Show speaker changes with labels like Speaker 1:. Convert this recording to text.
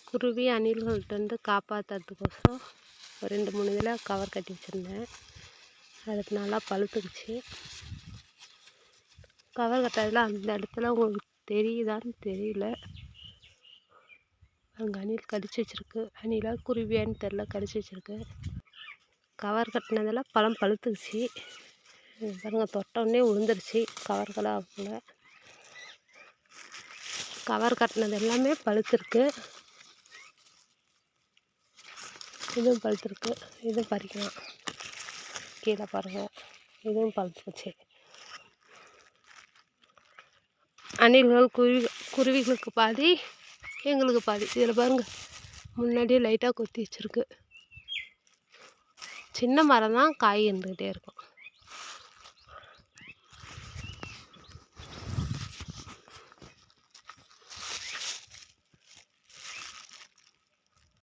Speaker 1: குருவி அணில்கள்கிட்டருந்து காப்பாற்றுறதுக்கோசரம் ஒரு 2-3 இதில் கவர் கட்டி வச்சுருந்தேன். அதுக்கு நல்லா பழுத்துக்குச்சு. கவர் கட்டாததில் அந்த இடத்துல உங்களுக்கு தெரியுதான்னு தெரியல. அங்கே அணில் கடிச்சு வச்சுருக்கு. அணிலா குருவியான்னு தெரில, கடிச்சு வச்சுருக்கு. கவர் கட்டினதில் பழம் பழுத்துக்குச்சு. பாருங்க, தொட்டோடனே விழுந்துருச்சு. கவர்களாக ஆகல. கவர் கட்டினது எல்லாமே பழுத்துருக்கு. இதுவும் பழுத்துருக்கு. இதுவும் பறிக்கலாம். கீழே பாருங்கள், இதுவும் பழுத்துக்குச்சு. அணில்கள் குருவிகளுக்கு பாதி, எங்களுக்கு பாதி. இதில் பாருங்கள், முன்னாடியே லைட்டாக கொத்தி வச்சுருக்கு. சின்ன மரம் தான், காய் இருந்துக்கிட்டே இருக்கும்.